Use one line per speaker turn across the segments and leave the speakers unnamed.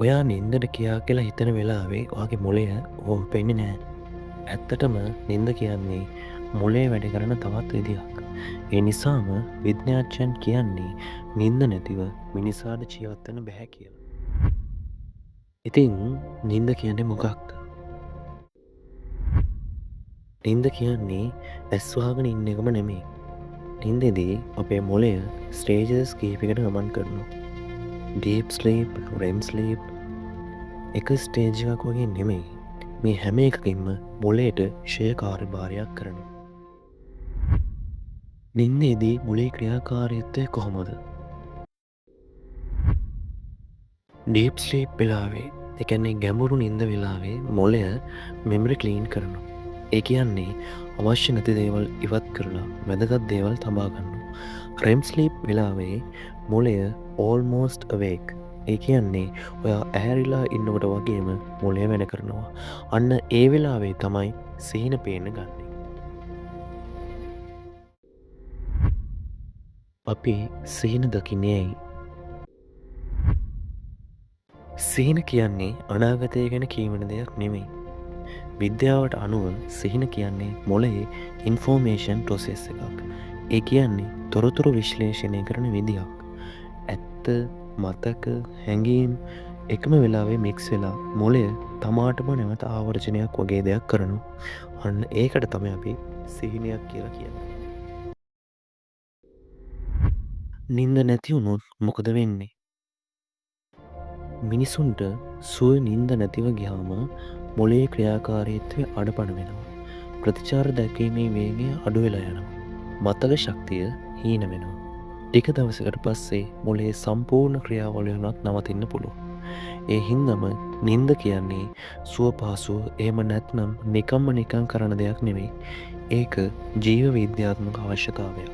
ඔයා නින්දට කියා කියලා හිතන වෙලාවේ ඔයාගේ මොලය ඕම් පෙන්නේ නෑ. ඇත්තටම නින්ද කියන්නේ මොලේ වැඩ කරන තවත් විදිහක්. ඒ නිසාම විද්‍යාඥයන් කියන්නේ නින්ද නැතිව මිනිසාට ජීවත් වෙන්න බැහැ කියලා. ඉතින් නින්ද කියන්නේ මොකක්ද? නින්ද කියන්නේ ඇස් වහගෙන ඉන්න එකම නෙමෙයි. නින්දේදී අපේ මොලය ස්ටේජස් කීපයකට ගමන් කරනවා. ඩීප් ස්ලීප්, REM ස්ලීප් එක ස්ටේජ් එකක් වගේ නෙමෙයි. මේ හැම එකකින්ම මොලේට ක්ෂයකාර්යභාරයක් කරනවා. නින්දේදී මොලේ ක්‍රියාකාරීත්වය කොහොමද? ඩීප් ස්ලීප් වෙලාවේ, ඒ කියන්නේ ගැඹුරු නින්ද වෙලාවේ මොලය මෙමරි ක්ලීන් කරනවා. ඒ කියන්නේ අවශ්‍ය නැති දේවල් ඉවත් කරලා වැදගත් දේවල් තබා ගන්නවා. REM ස්ලීප් වෙලාවේ මොලය almost awake. ඒ කියන්නේ ඔයා ඇහැරිලා ඉන්නකොට වගේම මොලය වැඩ කරනවා. අන්න ඒ වෙලාවේ තමයි සිහින පේන්න ගන්නේ. අපි සිහින දකින්නේ ඇයි? සිහින කියන්නේ අනාගතය ගැන කියවන දෙයක් නෙමෙයි. විද්‍යාවට අනුව සිහින කියන්නේ මොලයේ ඉන්ෆෝමේෂන් ප්‍රොසෙස් එකක්. ඒ කියන්නේ තොරතුරු විශ්ලේෂණය කරන විදිහක්. ඇත්ත, මතක, හැඟීම් එකම වෙලාවේ මික්ස් වෙලා මොලය තමාටම නැවත ආවර්ජනයක් වගේ දෙයක් කරනවා. අන්න ඒකට තමයි අපි සිහිනයක් කියලා කියන්නේ. නින්ද නැති වුණොත් මොකද වෙන්නේ? මිනිසුන්ට සුව නින්ද නැතිව ගියාම මොලේ ක්‍රියාකාරීත්වය අඩපණ වෙනවා. ප්‍රතිචාර දැකීමේ වේගය අඩු වෙලා යනවා. මතක ශක්තිය හීන වෙනවා. ටික දවසකට පස්සේ මොලේ සම්පූර්ණ ක්‍රියාවලියනක් නවතින්න පුළුවන්. ඒ හින්දම නින්ද කියන්නේ සුව පහසුව එහෙම නැත්නම් නිකන් කරන දෙයක් නෙවෙයි. ඒක ජීව විද්‍යාත්මක අවශ්‍යතාවයක්.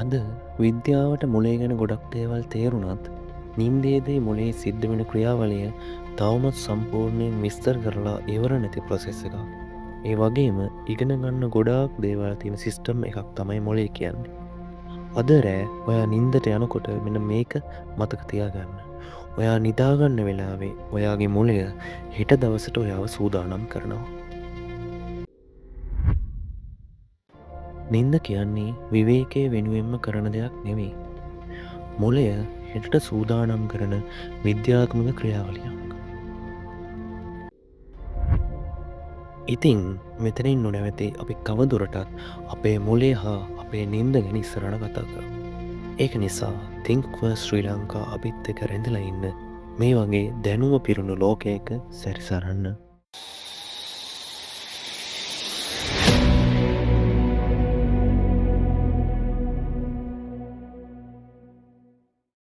අද විද්‍යාවට මොලේ ගැන ගොඩක් දේවල් තේරුණත් නින්දේදී මොලේ සිද්ධ වෙන ක්‍රියාවලිය තවමත් සම්පූර්ණයෙන් විස්තර කරලා ඉවර නැති ප්‍රොසෙස් එකක්. ඒ වගේම ඉගෙන ගන්න ගොඩාක් දේවල් තියෙන සිස්ටම් එකක් තමයි මොලේ කියන්නේ. අද රෑ ඔයා නින්දට යනකොට මෙන්න මේක මතක තියාගන්න. ඔයා නිදාගන්න වෙලාවේ ඔයාගේ මොලය හෙට දවසට ඔයාව සූදානම් කරනවා. නින්ද කියන්නේ විවේකය වෙනුවෙන්ම කරන දෙයක් නෙවෙයි. මොලය හෙටට සූදානම් කරන විද්‍යාත්මක ක්‍රියාවලියක්. ඉතින් මෙතනින් නොනැවතී අපි කවදුරටත් අපේ මොලේ හා අපේ නින්ද ගැන ඉස්සරහට කතා කරමු. ඒක නිසා Think First ශ්‍රී ලංකා අපිත් එක්ක රැඳිලා ඉන්න මේ වගේ දැනුම පිරුණු ලෝකයක සැරිසරන්න.